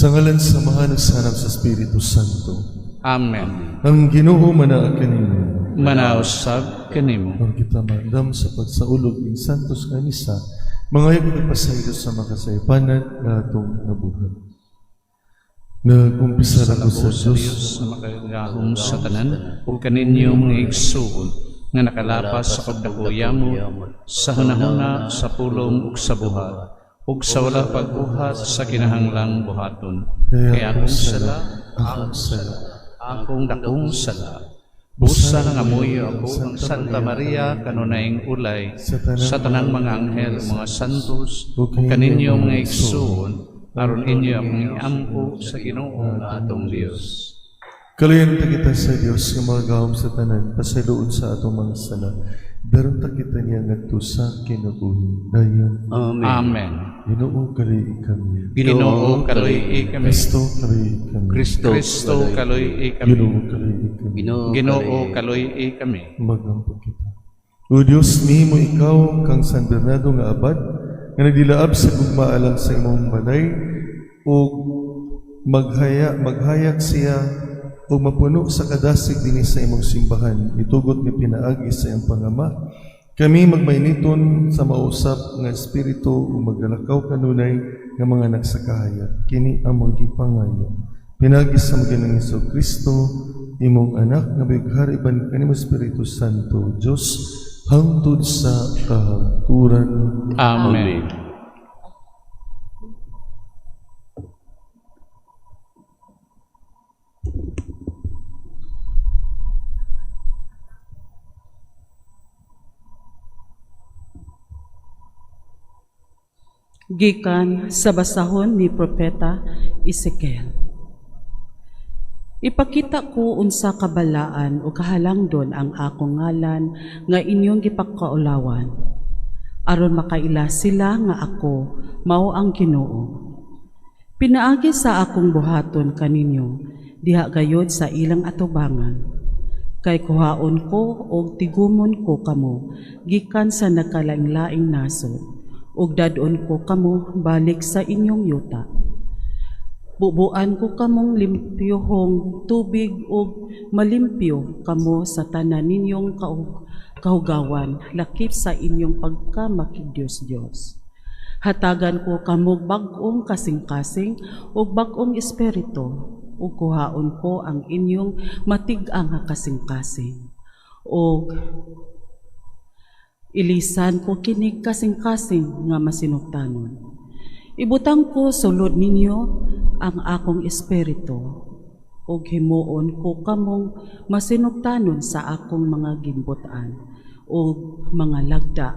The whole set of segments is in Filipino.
Sa ngalan sa Mahal sa Anak sa Espiritu Santo. Amen. Ang Ginoo manaag kanimo. Manausab kanimo. Kung kita mandam sa pagsaulog ng Santos nga misa, mga ipagpasaydo sa makasaypanan na atong nabuhat. Nagkumpisar ako sa Diyos na makagahom sa tanan, ug kaninyo mga igsuon, nga nakalapas sa kagdakuyamo, sa hunahuna, sa pulong ug sa buhat, ug sa wala pag-uhat sa kinahanglang buhaton. Kaya akong sala, akong dakong sala. Busa nga amoyo ako ang Santa Maria kanunayng ulay, sa tanang mga anghel, mga santos, ug kaninyo mga igsuon, aron inyo akong iampo sa Ginoo nga atong Dios. Kalayan ta kita sa Dios nga magahom sa tanan, pasaluod sa atong mga sala. Daron ta kita niya ngadto sa kinabuhi. Dayon. Amen. Ginoo kalayi kami. Ginoo kaloy kami. Kristo kalayi kami. Kristo kaloy kami. Ginoo kalayi kami. Ginoo kaloy kami. Magampo kita. O Diyos, mihimo ikaw kang San Bernardo nga abad, nga nagdilaab sa gugmaalang sa imong balay, o maghayak siya, o mapuno sa kadasig din sa imong simbahan, itugot ni pinaagi sa iyang pangama. Kami magmainiton sa mausap nga espiritu o maglalakaw kanunay nga mga nagsakahayat. Kini ang magipangayo. Pinagi sa Ginoo Kristo, imong anak nga bighariban kanimo Espiritu Santo, Dios hangtod sa kahaturan. Amen. Gikan sa basahon ni Propeta Ezekiel. Ipakita ko unsa kabalaan o kahalangdon ang akong ngalan nga inyong gipakaulawan, aron makaila sila nga ako mao ang Ginoo. Pinaagi sa akong buhaton kaninyo diha gayod sa ilang atubangan, kay kuhaon ko og tigumon ko kamo gikan sa nagkalaing-laing nasod, ug dadon ko kamo balik sa inyong yuta. Bubuan ko kamong limpyohong tubig ug malimpyo kamo sa tanan ninyong kahugawan lakip sa inyong pagkamakigdiyos-Diyos. Hatagan ko kamog bag-ong kasing-kasing ug bag-ong espiritu, ug kuhaon ko ang inyong matig-ang nga kasing-kasing, ug ilisan ko kinig kasing-kasing nga masinugtanon. Ibutang ko sulod ninyo ang akong espiritu, ug himuon ko kamong masinugtanon sa akong mga gimbutan ug mga lagda.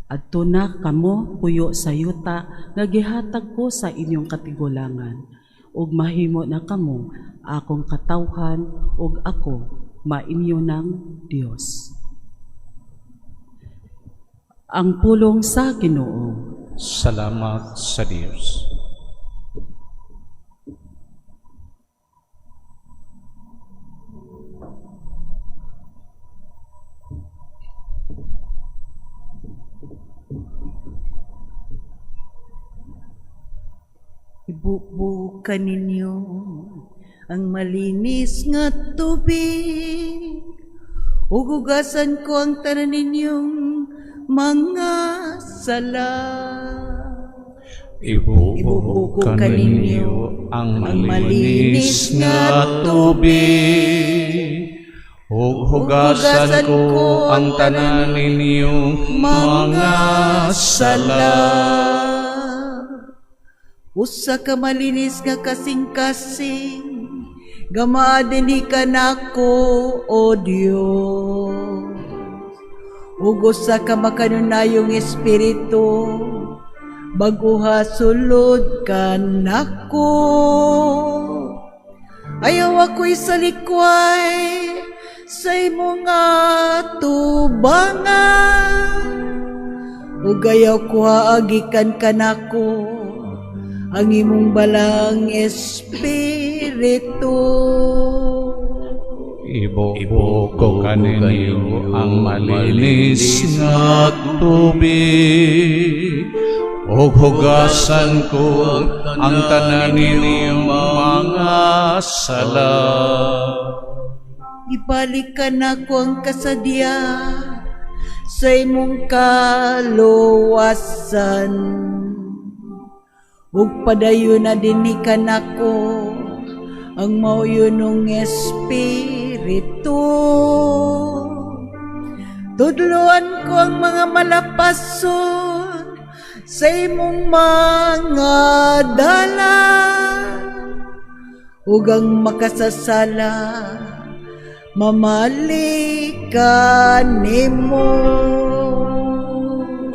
Adto na kamo puyo sa yuta nga gihatag ko sa inyong katigulangan, ug mahimo na kamo akong katawhan ug ako mainyo ng Dios. Ang pulong sa Ginoo. Salamat sa Dios. Ibubukan ninyo ang malinis nga tubig, ugugasan ko ang tanan ninyong mga sala. Ibubukan ninyo ang malinis nga tubig, ug hugasan ko ang tanan ninyong mga sala. Usa ka malinis nga kasing-kasing, gamaadini ka nako, O Dios. Ugos sa kamakanunayong espiritu, baguha sulod ka nako. Ayaw ako'y salikway sa imong tubangan, ug ayaw ko haagikan ka nako ang imong balang espiritu. Ibubukan ninyo ang malinis nga tubig, ug hugasan ko ang tanan ninyong mga sala. Ibalikan ako ang kasadya sa imong kaluwasan. Ug padayon na dinikan ako ang mauyunong espiritu. Tudluan ko ang mga malapason sa imong mga dala. Ug ang makasasala mamalikan nimo.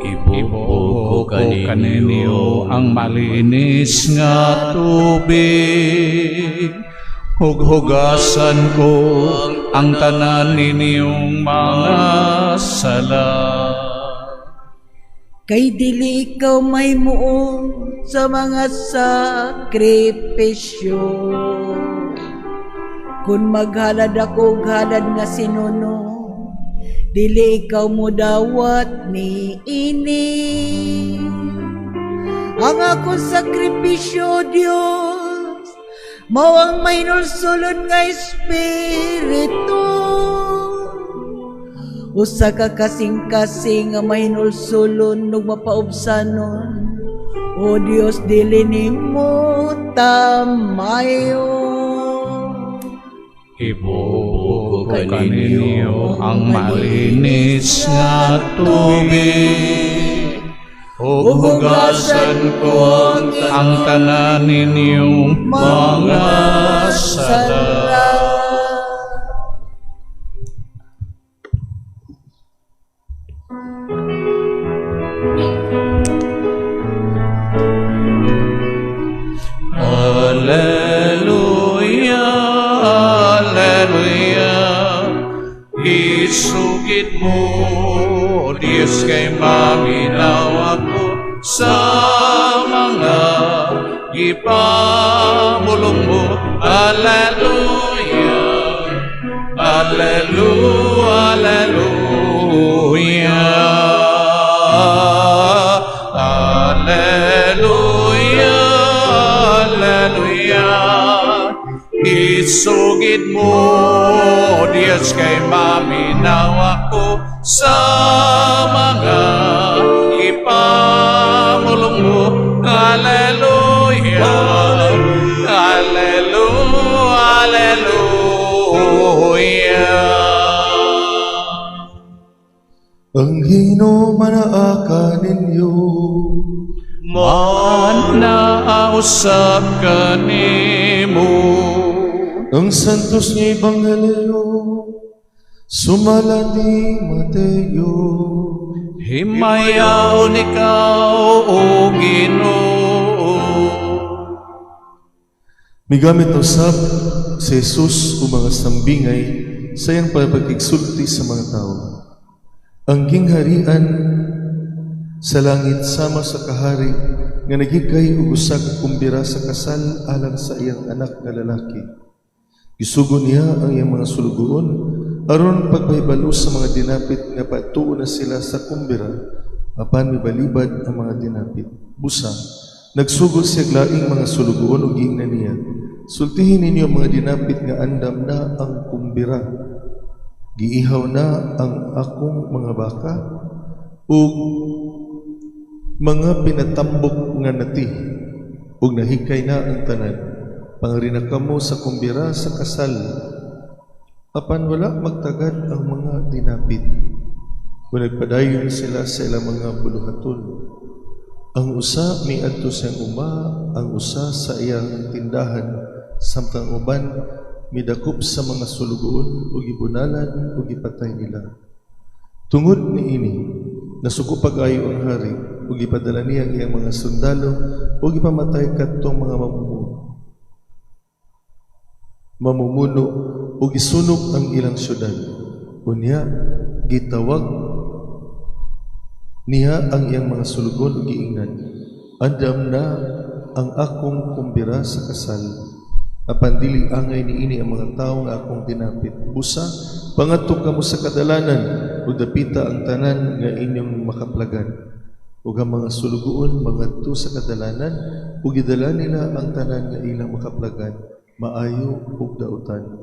Ibuhok ko kaninyo ang malinis nga tubig, ug hugasan ko ang tanan ninyong mga sala. Kay dili ikaw may muong sa mga sakripisyo. Kung maghalad ako halad nga sinuno, dili ikaw mo dawat ni ini. Ang akong sakripisyo, Dios, mao ang mahinulsulon nga espiritu. Usa ka kasing-kasing nga mahinulsulon ug mapaubsanon. O Dios, dili nimo tamayo. Ibuhok ko kaninyo ang malinis nga tubig, ug hugasan ko ang tanan ninyong mga sala. Hallelujah, hallelujah. Isugid mo, Diyos, kay maminaw ako sa mga ipamulong mo. Hallelujah, hallelujah, hallelujah. Hallelujah, hallelujah. Isugid mo, Diyos, kay maminaw ako sa mga ipamulong mo. Hallelujah, hallelujah, hallelujah. Ang hinumanaa ninyo, Man na usap ka nimo, ang santos nga ebanghelyo, sumala ni Mateo. himayaw ikaw o Ginoo. Migamit usab si Jesus o mga sambingay sa iyang pagigsulti sa mga tao. Ang gingharian sa langit sama sa kahari nga nagigay og usa ka kumbira sa kasal alang sa iyang anak nga lalaki. Isugo niya ang iyang mga sulugoon aron pagpahibalo sa mga dinapit nga patuo na sila sa kumbira apan mibalibad ang mga dinapit. Busa, nagsugod siya laing mga sulugoon ug giingnan niya, sultihin ninyo ang mga dinapit nga andam na ang kumbira. Giihaw na ang akong mga baka ug mga pinatambok nga nati ug nahikay na ang tanan. Pangrina kamo sa kumbira sa kasal apan wala magtagad ang mga dinapit. Kung nagpadayon sila sa ilang mga buluhaton, ang usa miadto sa uma, ang usa sa iyang tindahan, samtang uban midakop sa mga sulugoon ug gibunalan ug gipatay nila. Tungod niini, nasuko pag-ayo ang hari ug gipadala niya ang iyang mga sundalo ug gipamatay kadtong mga mamumuno ug gisunog ang ilang syudad. Unya gitawag niya ang iyang mga sulugon ug giingnan, andam na ang akong kumbira sa kasal. Apan dili angay niini ang mga tawo nga akong dinapit. Busa, pangadto kamo sa kadalanan ug dapita ang tanan nga inyong makaplagan. ug ang mga sulugoon mangadto sa kadalanan ug gidala nila ang tanan nga ilang makaplagan maayo ug dautan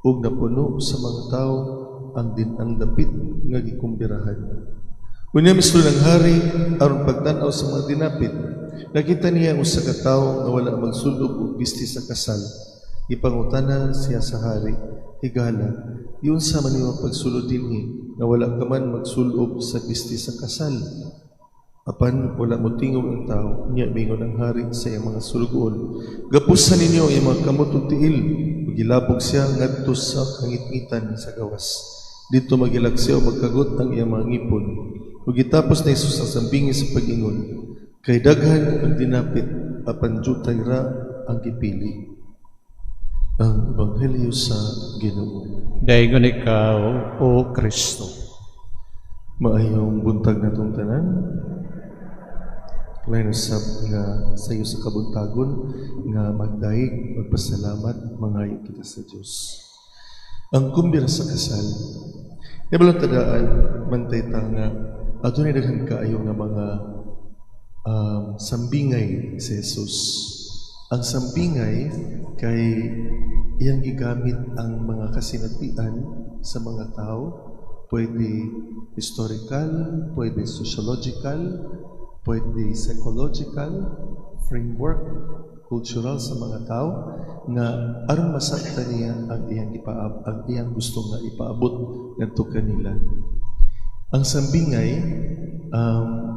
ug napuno sa mga tawo ang dapit nga gikumbirahan. Unya mismo ng hari aron pagtan-aw sa mga dinapit, nakita niya ang usa ka tawo nga wala magsulob og bisti sa kasal. Ipangutana siya sa hari, higala, yun sa maniwa pagsulod dinhi nga wala ka man magsulob sa bisti sa kasal. Apan wala mo tingog ang tao, niya mingon ang hari sa iyang mga sulugoon. Gapusan ninyo ang iyang mga kamot ug tiil, ug gilabog siya ngadto sa kangitngitan sa gawas. Dito magilak siya o magkagot ang iyang mga ngipon. Ug gitapos na Jesus ang sambingi sa pag-ingon, kay daghan ang dinapit, apan jutay ra ang gipili. Ang Ebanghelyo sa Ginoo. Dayon ikaw, O Kristo. Maayong buntag na itong tanan. Lain usab nga sa iyo sa kabuntagon nga magdaig, magpasalamat, mangayo kita sa Dios. Ang kumbira sa kasal, ibalong tadaan, mantay ta nga, adunay daghan kaayo nga mga sambingay sa Jesus. Ang sambingay kay iyang gigamit ang mga kasinatian sa mga tao, pwede historical, pwede sociological, pwede psychological framework, cultural sa mga tao nga aron masabtan niya ang iyang gusto nga ipaabot ngadto kanila. Ang sambingay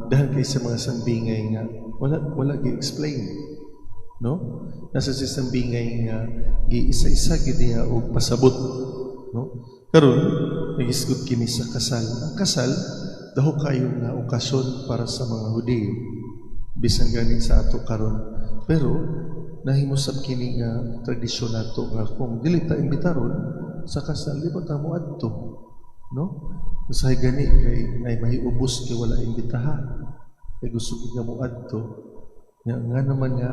dahil kay sa mga sambingay nga wala gi-explain, no? Nasa si sambingay nga gi-isa-isa gid niya og pasabot, no? Karon nagisgot kini sa kasal. Ang kasal daho kayo nga okasyon para sa mga Hudiyo bisan gani sa ato karon, pero nahimosab kini nga tradisyon nato nga kung dili ta imbitaron sa kasal di ba ta moadto, no? Usahay gani kay ay mahiubos kay wala imbitaha kay gusto nga moadto nga naman nga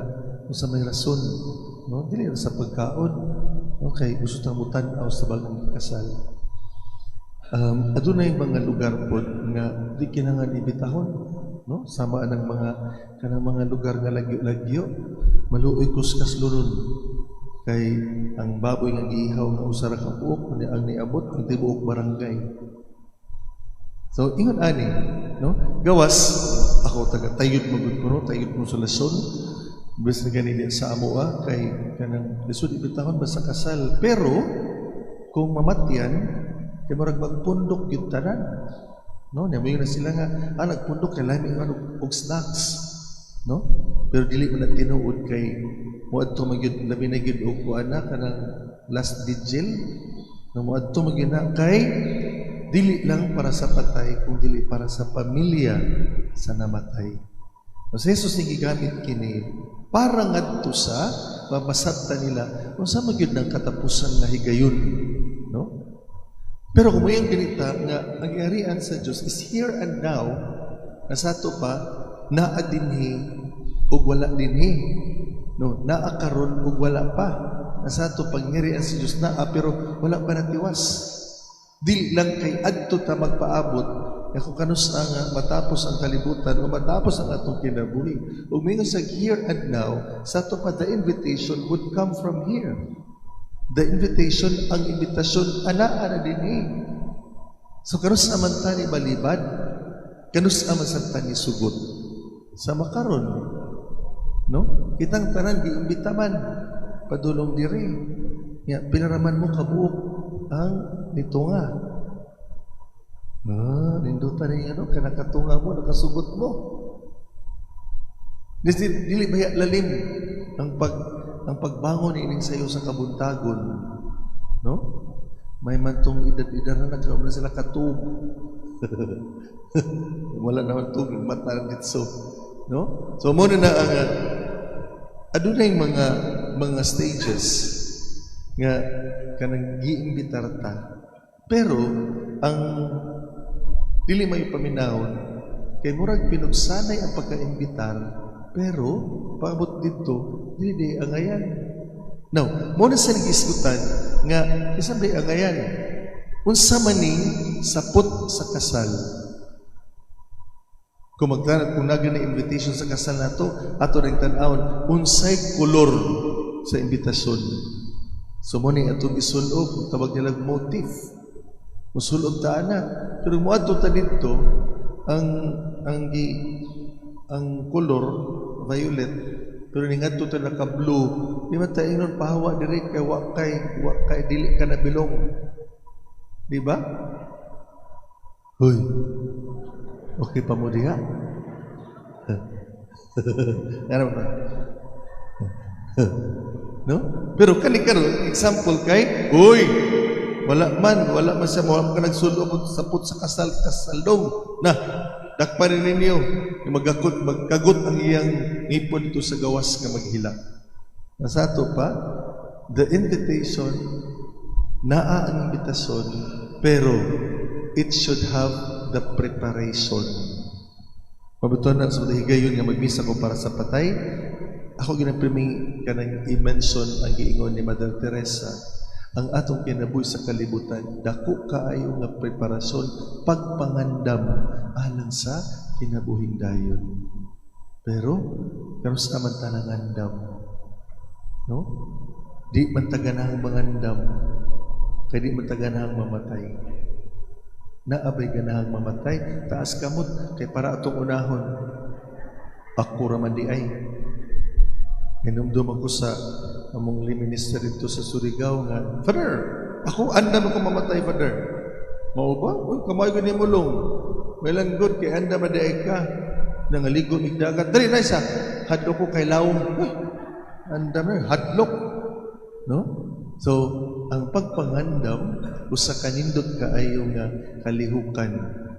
sa may rason, no? Dili ra sa pagkaon, okay, gusto ta mutan-aw sa bagong kasal. Adunay mga lugar pod nga di kinahanglan ibitahon, no? Sama ang mga lugar nga lagyo-lagyo, maluoy kuskas lunon. Kay ang baboy nga giihaw nga usa ra ka buok ang niabot ang tibuok barangay. So ingon ani, no? Gawas ako taga tayud magud ko, no? Tayud mo sa Luzon. Bis na ganili sa amoa kay kanang lisod ibitahon basta kasal. Pero kung mamatyan kay murag magpundok gyud tanan, no? Namingon na sila nga nagpundok kay lami og snacks, no? Pero dili man tinuod kay moadto magyud labi na gyud og kuana kanang last vigil, no? Moadto magyud na kay dili lang para sa patay kung dili para sa pamilya sa namatay. No, si Jesus ni gigamit kini para ngadto sa mabasabtan nila unsa magyud ng katapusan nga higayon, no? Pero kung mayang ganita nga ang arian sa Diyos is here and now, nasato pa, naa dinhi ug wala dinhi. No, naa karon ug wala pa. Nasato pangyarian sa Diyos naa pero wala pa natiwas. Dili lang kay adto ta magpaabot kung kanusta nga matapos ang kalibutan o matapos ang atong kinabuhi. Ug mingon sa here and now, sato pa the invitation would come from here. The invitation, ang invitasyon, anaa na din eh. So, kanus naman tani balibad, kanus naman sa tani sugot. Sa makaron, no? Kitang tanan, giimbitaman, padulong diri. Ya, pinaraman mo kabuok ang nitunga. Nindutan niya, no? Kanakatunga mo, nakasugot mo. Dili ba lalim ang pagbangon ining sayo sa kabuntagon, no? May mantong edad-edad na nagkaroon na sila katug. Wala naman tug mata ditso, no? So mo na ang adunay mga stages nga kanang giimbitar ta. Pero ang dili may paminahon kay murag pinugsanay ang pagkaimbitar. Pero, paabot dito, hindi angayan. Now, muna sa nag-isgutan, nga, isabay angayan, unsa maning sapot sa kasal. Kung kung naga na invitation sa kasal nato, ato ring tan-awon unsay kolor sa imbitasyon. So mo ni atong isulob, tawag nila motif. Musulob ta na. Pero moadto ta dito ang color violet, pero ningadto ta naka blue. Di man ta ingon pahawa diri kay wa kay dili ka na bilong. Di ba? Hoy. Okay pa mo diha? Ano ba? No? Pero kani karon example kay, uy, wala man siya mo ka nagsulod sapot sa kasaldong. Na, dakpan rin ninyo, magkagot ang iyang ngipon dito sa gawas nga maghila. Nasa ato pa, the invitation, naa ang imbitasyon, pero it should have the preparation. Mabuton na sa higayon nga magmisa ko para sa patay, ako ginapriming ka nang i-mention ang giingon ni Mother Teresa, ang atong kinabuhi sa kalibutan, dako kaayo nga preparasyon, pagpangandam alang sa kinabuhing dayon. Pero, karon sa man tanang andam, no? Di man taganahang mangandam, kay di man taganahang mamatay. Naabay ganahang mamatay, taas kamot, kay para atong unahon, ako raman di ay. Hinumdum ako sa among minister dito sa Surigao nga, Father, ako andam ako mamatay, Father. Mao ba? Uy, kamay ko ni mulong. Melan good kay andam na daig ka. Nangaligo igdagat. Dali na isa. Hadlok ko kay lawom. Uy, andam na. Hadlok. No? So, ang pagpangandam, usa kanindot kaayo nga kalihukan.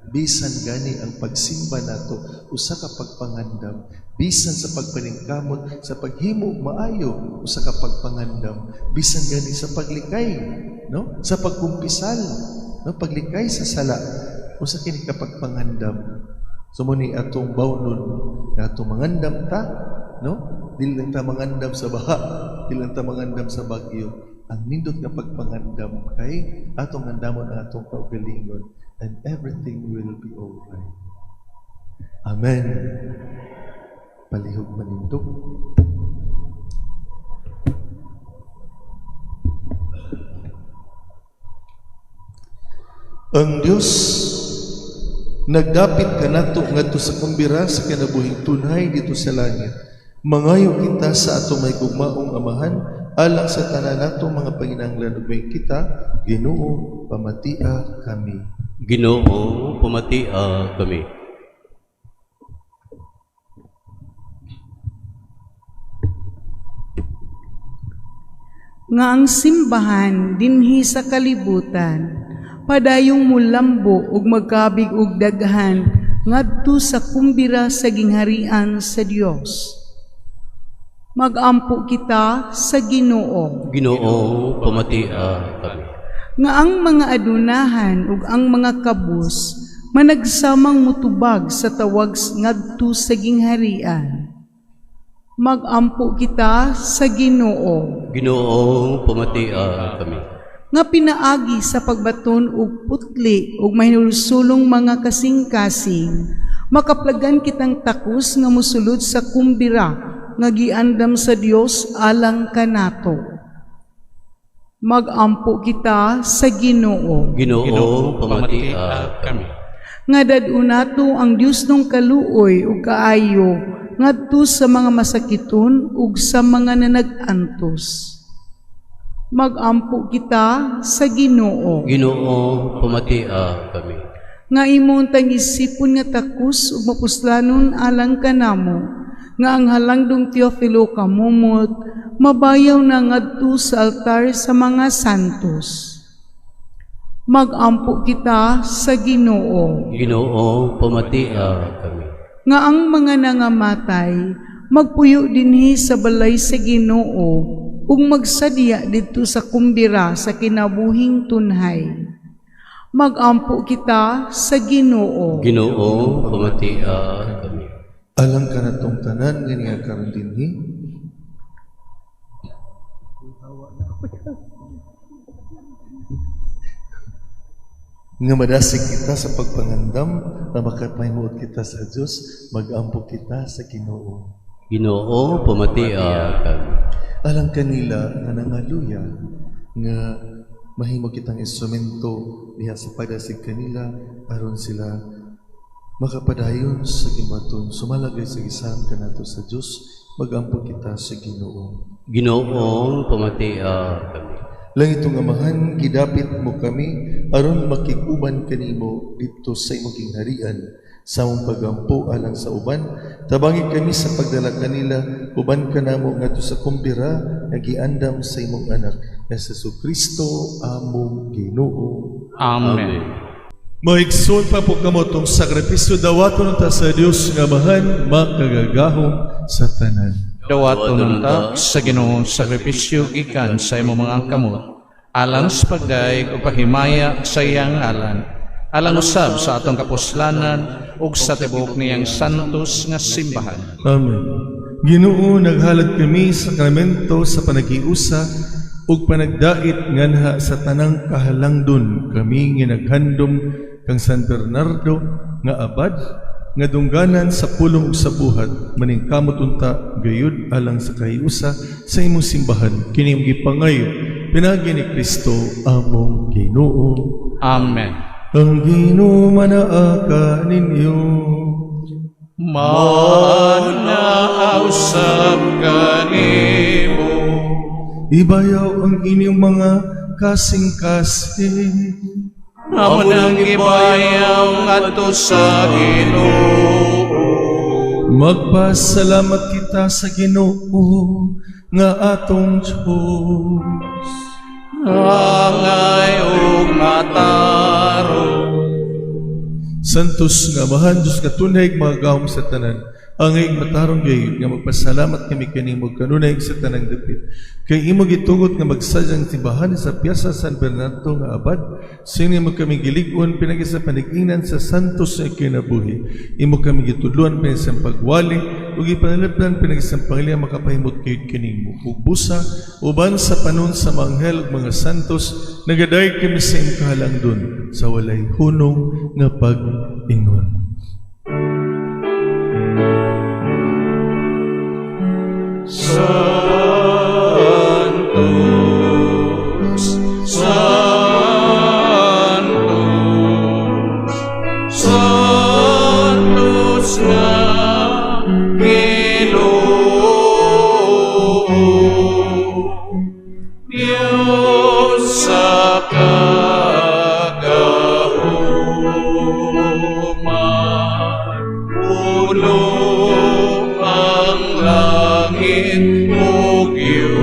Bisan gani ang pagsimba nato, usa ka pagpangandam. Bisan sa pagpaningkamot, sa paghimo maayo, usa ka pagpangandam. Bisan gani sa paglikay, no? Sa pagkumpisal, no? Paglikay sa sala, usa kini ka pagpangandam. Sumuni atong bawnon, nga atong mangandam ta, no? Dili lang ta mangandam sa baha, dili lang ta mangandam sa bagyo. Ang nindot nga pagpangandam kay atong andamon ang atong kaugalingon, and everything will be alright. Amen. Palihog manindog. Ang Diyos nagdapit kanato ngadto sa kumbira sa kinabuhing tunay dito sa langit. Mangayo kita sa atong may gugmaong amahan alang sa tanan natong mga panginahanglan ug may kita, Ginoo, pamatia kami. Ginoo, pumatia kami. Nga ang simbahan dinhi sa kalibutan, padayong mulambo ug magkabig ug daghan ngadto sa kumbira sa gingharian sa Dios. Magampo kita sa Ginoo. Ginoo, pumatia kami. Nga ang mga adunahan ug ang mga kabus managsamang mutubag sa tawag ngadto sa gingharian. Magampo kita sa Ginoo. Ginoo, pumatia kami. Nga pinaagi sa pagbaton ug putli ug mahinulsulong mga kasing-kasing, makaplagan kitang takus nga musulod sa kumbira nga giandam sa Dios alang kanato. Magampo kita sa Ginoo. Ginoo, pumatia kami. Nga dadunato ang Dios nung kaluoy ug kaayo ngadto sa mga masakiton ug sa mga nanag-antos. Magampo kita sa Ginoo. Ginoo, pumatia kami. Nga imong tang-isipon nga takus ug mapuslanon alang kanamo, nga ang halangdong Teofilo kamumot, mabayaw na ngadto sa altar sa mga santos. Magampo kita sa Ginoo. Ginoo, pumatia kami. Nga ang mga nangamatay, magpuyo dinhi sa balay sa Ginoo, ug magsadya didto sa kumbira sa kinabuhing tunhay. Magampo kita sa Ginoo. Ginoo, pumatia kami. Alang ka na tong tanan, nga karon dinhi. Nga madasig kita sa pagpangandam, na makapahimuot kita sa Diyos, mag-ampo kita sa Ginoo. Ginoo, pamatia kami. Alang kanila nga nangaluya, nga mahimo kitang instrumento diha sa pagdasig kanila, aron sila makapadayon sa gimaton, sumalagay sa gisang kanato sa Diyos, mag-ampo kita sa Ginoo. Ginoong pamatia kami. Langitong Amahan, gidapit mo kami aron makikuban kanimo dito sa imong kingharian sa among pagampo alang sa uban. Tabangi kami sa pagdala kanila uban kanamo ngadto sa kumbira nga giandam sa imong anak nga sa Kristo among Ginoo. Amen. Maigsoon pa po kamo tong sakripisyo dawaton ta sa Dios nga Amahan makagagahom sa tanan. Dawaton ta sa Ginoong sakripisyo gikan sa imong mga kamot, alang sa pagdaig o pahimaya sa iyang ngalan, alang usab sa atong kapuslanan ug sa tibuok niyang santos nga simbahan. Amen. Ginoo, naghalad kami sa sakramento sa panagiusa ug panagdait nganha sa tanang kahalangdon kami nga naghandom kang San Bernardo nga abad nga dungganan sa pulong ug sa buhat maningkamot unta gayud alang sa kahiusa sa imong simbahan kini imong gipangayo pinagi ni Kristo among Ginoo. Amen. Ang Ginoo manaaka ninyo. Manausap kanimo, Ibayaw ang inyong mga kasing-kasing. amo nang ibayaw ngadto sa Ginoo. Magpasalamat kita sa Ginoo nga atong Diyos. Angay ug matarong, Santos nga Amahan, Diyos katunay mga gahom sa tanan. Angay matarong gayud nga magpasalamat kami kanimo kanunay sa tanang dapit. Kay imo gitugot nga magsadyang simbahan sa Piazza San Bernardo nga abad, sini mo kami gilig-on pinagi sa paniginan sa santos nga kinabuhi. Imo kami gitudluan pinagi sa pagwali ug ipanalipdan pinagi sa pangilihan makapahimot kayud kanimo. Ug busa uban sa panon sa mga anghel ug mga santos, nagaday kami sa imong kahalangdon sa walay hunong nga pag-ingon. Santos, Santos, Santos nga Ginoo, Diyos sa kagahuman, ulo ang langit ug yuta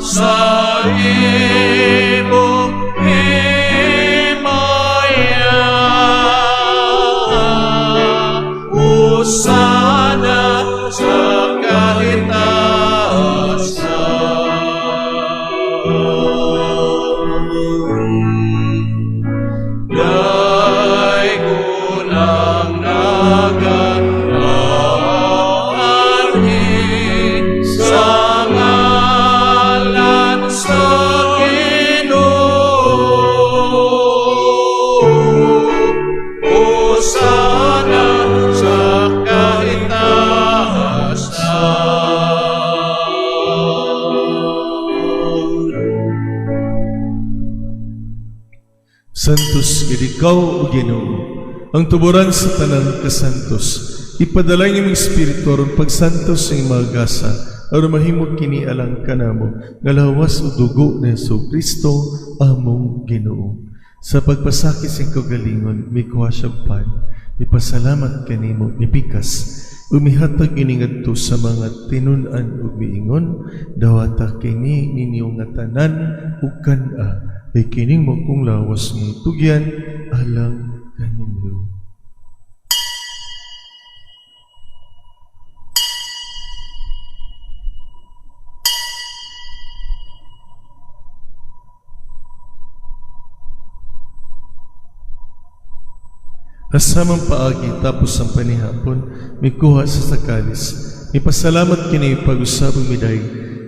sa imong himaya. Usana sa kahitasan. Daygunang nag-aarhin sa ngalan sa Ginoo. Hosana sa kahitasan. Santos ikaw o Ginoo, ang tuburan sa tanang kasantos. Ipadala ng imong espiritu aron pagsantos sa imong gasa, aron mahimog kini alang kanamo, nga lawas o dugo ni Kristo among Ginoo. Sa pagpasakit sa kagalingon, may kuha siyang pan, ipasalamat kanimo ni pikas, umihatag ini ngadto sa mga tinunan ug miingon, dawata kini ninyo nga tanan ug kan-a. Ay kining mo kong lawas ng tugyan alang kaninyo. Asamang paagi tapos ang panihapon, may kuha sa sakalis. May pasalamat kini pag-usabang miday,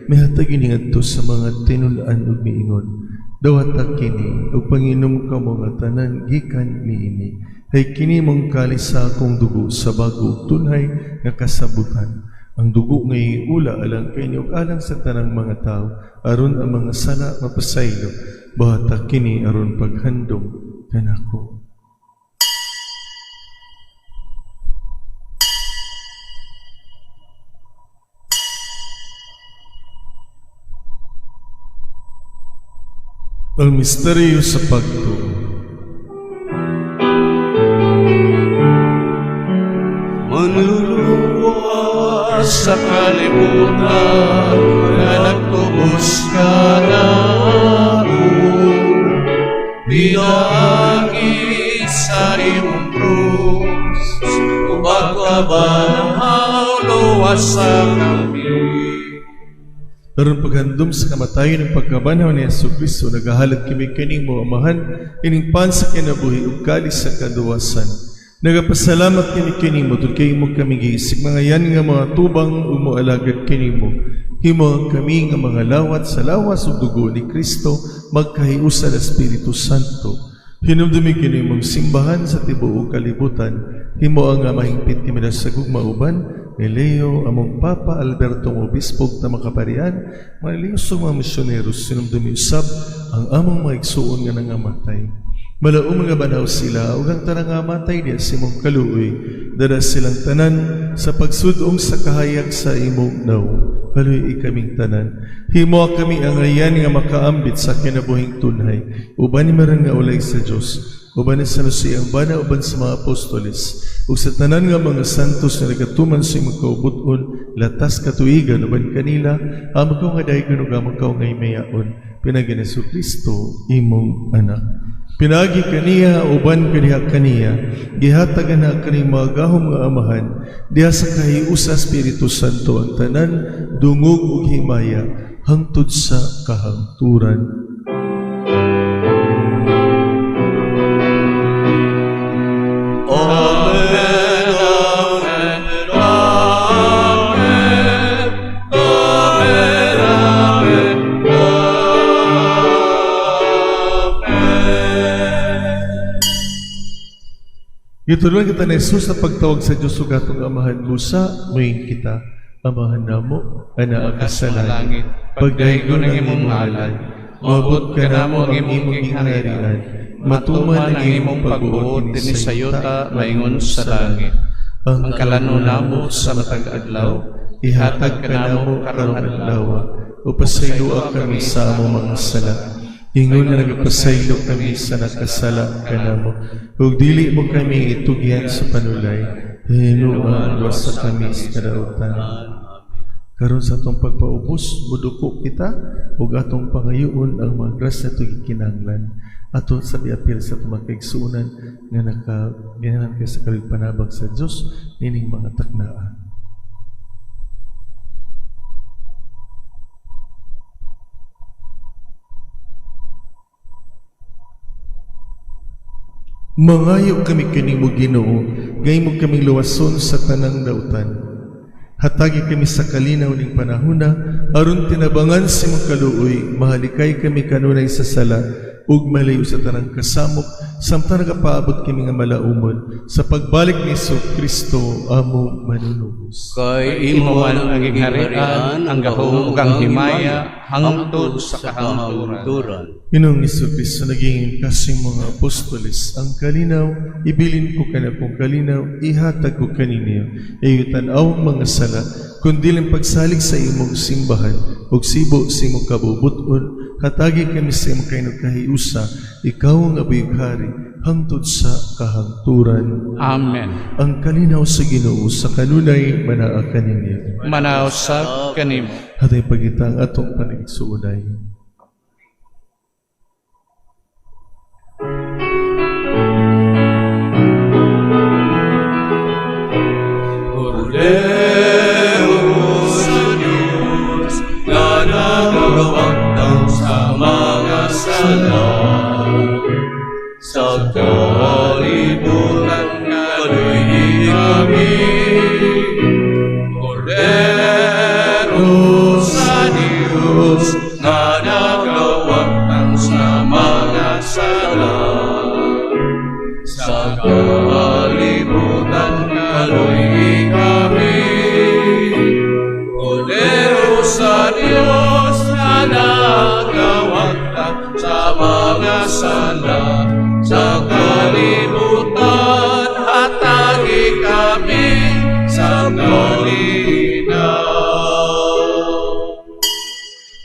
may hatag iningadto sa mga tinunan ug miingon. Dawata kini, ug panginom ka mga tanan gikan niini. Hay kini mong kalis sa akong dugo sa bago tunhay nga kasabutan. Ang dugo ngay ula alang kayo ug alang sa tanang mga tao, aron ang mga sala mapasaylo. Dawata kini aron paghandom kanako. Ang misteryo sa pagtuo. Manluluwas sa kalibutan na nagtubos ka na binagi sa imong krus bago abaw luwas sa kami. Aron paghandom sa kamatayon ng pagkabanhaw ni Jesucristo, nagahalat kami kining mo amahan, iningpan sa kinabuhi ug kalis sa kaduwasan. Nagapasalamat kami kinimo tud kay mo kami giisig mga yan nga mga tubang umualagad kinimo. Himo kami nga mga lawat sa lawas ug dugo ni Kristo magkahiusa sa Espiritu Santo. Hinumdumi kinimong simbahan sa tibuok kalibutan. Himo ang mahingpit kami sa gugmauban ni Leo, among Papa Alberto Obispog ta makaparian, maliyos mga misyoneros sinumdumi usab ang among mga igsuon nga nangamatay. Malaong mga banaw sila ug ang tanang amatay diya sa imong kaluoy, dara silang tanan sa pagsudong sa kahayag sa imong naw. Kaluoy kaming tanan. Himo kami ang ayan nga makaambit sa kinabuhing tunhay. Uban ni maran nga ulay sa Dios. Uban ni San Jose ang bana uban sa mga apostoles. Ug sa tanan nga mga santos nga nagatuman sa imong kaubuton, latas katuigan uban kanila, amang ko nga daygon ug amang ko nga imayaon. Pinagi ni Jesucristo imong anak. Pinagi kaniya uban kaniya gihatagan na kaning mga gahom nga amahan diha sa kahiusa Espiritu Santo ang tanan dungog ug himaya hangtod sa kahangturan. Gitulungan kita ni Jesus sa pagtawag sa Diyos ug atong amahan busa, muing kita, amahan namo, ana sa langit, pagdaygon ang imong ngalan, maabot ka namo ang imong gingharian, matuman ang imong pagbuot dinhi sa yuta maingon sa langit. Ang kalano namo sa matag adlaw, ihatag ka namo karong adlaw, upasayloa kami sa among mga sala. Ingon na nagpasaylo kami sa nakasala ka namo. Ug dili mo kami itugyan sa panulay. Hinuan sa kami sa kadautan. Karon sa atong pagpaubos, muduko kita ug atong pangayoon ang mga grasya ug kinahanglan. Ato sa biapil sa tumakigsuunan nga nakaginahan kay sa kaligpanabag sa Dios nining mga taknaan. Mangayo kami kinimo Ginoo, gaymo kami luwason sa tanang dautan. Hatagi kami sa kalinaw ning panahona, aron tinabangan sa imong kaluoy, mahalikay kami kanunay sa sala, ug malayo sa tanang kasamok, samtang nagapaabot kami nga malaumon, sa pagbalik ni Jesucristo, amo manunubos. Kay imo man ang gingharian, ang gahom ug ang himaya, hangtod sa kahangturan. Inong Jesucristo naging kasing mga apostoles, ang kalinaw, ibilin ko ka na kung kalinaw, ihatag ko kanino, iyutan awang mga sala, kundi lang pagsalig sa imong simbahan, ug sibo sa imong kabubuton, hatagi kami sa imong kahiusa, ikaw ang abiyughari, hangtod sa kahangturan. Amen. Ang kalinaw sa Ginoo sa kanunay manaa kaninyo. Manausab kanimo. Hatay pagitang atong panigsuunay. Deus Diyos na nagawagtang sa mga sala sa kalibutan kaluy kami. Cordero sa Diyos na nagawagtang sa nagawagta sa mga sala sa kalibutan, hatagi kami sa kalinaw.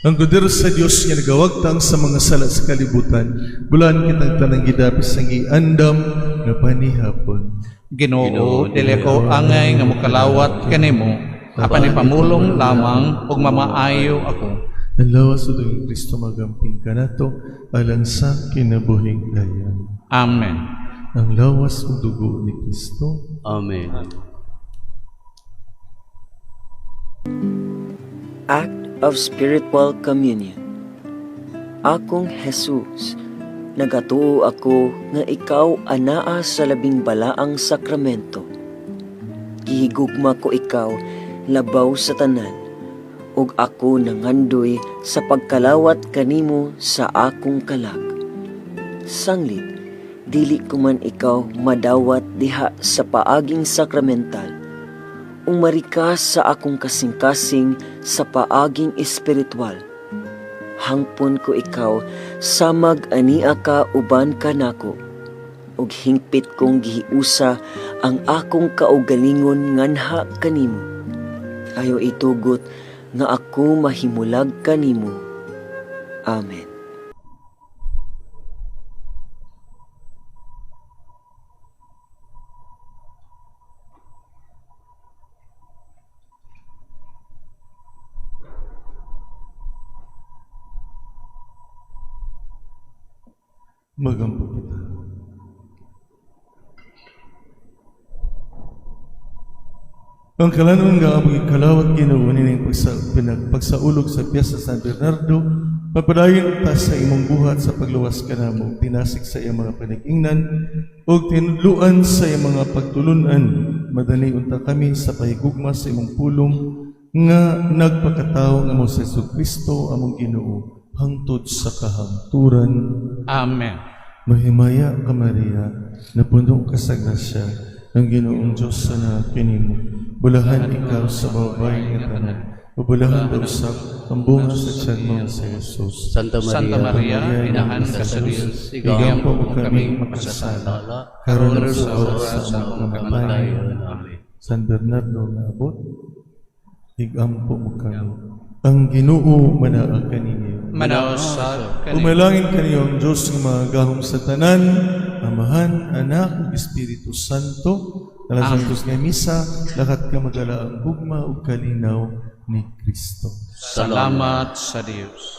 Ang goder sa Dios nga nagawagtang sa mga sala sa kalibutan, bulan kitang tanang gidapis ang iandam nga panihapon. Ginoo, dili ko angay nga mokalawat kanimo, apan ipamulong lamang ug mamaayo ako. Ang lawas o ng Kristo magamping ka nato alang sa kinabuhing dayan. Amen. Ang lawas o dugo ni Kristo. Amen. Act of Spiritual Communion. Akong Jesus, nagatuo ako nga ikaw anaa sa labing balaang sakramento. Gihigugma ko ikaw labaw sa tanan, ug ako nangandoy sa pagkalawat kanimo sa akong kalag. Sanglit, dili ko man ikaw madawat diha sa paaging sakramental, umarika sa akong kasing-kasing sa paaging espiritual. Hangpon ko ikaw, samag ania ka uban ka nako, ug hingpit kong gihiusa ang akong kaugalingon nganha kanimo. Ayo itugot nga ako mahimulag kanimo. Amen. Magampo kita. Ang kalanon nga abog ikalawat Ginoo nining pagsaulog sa Piesta San Bernardo, papadayon ta sa imong buhat sa pagluwas kanamo, tinasik sa iyang mga panag-ingnan ug tinudluan sa iyang mga pagtulunan. Madani unta kami sa pahigugma sa imong pulong nga nagpakatawo nga mo sa Jesucristo among Ginoo hangtod sa kahangturan. Amen. Mahimaya ka Maria, na puno ka sa grasya, ang Ginoong Diyos na kinimo. Bulahan ikaw sa babae nga tanan, o bulahan daw sa ang bunga sa tiyan mo sa Jesus. Santa Maria, inahan ka sa Diyos, igayang po kami makasasala, karon sa oras sa among kamatayon. Amen. San Bernardo nga abot, igampo mo kami. Ang Ginoo manaa kaninyo. Manausap kanimo. Umalangin kaniyo ang Diyos ng mga gahom sa tanan, Amahan, Anak, ug Espiritu Santo, nalasantos nga misa, lakat ka magala ang bugma ug kalinaw ni Kristo. Salamat sa Dios.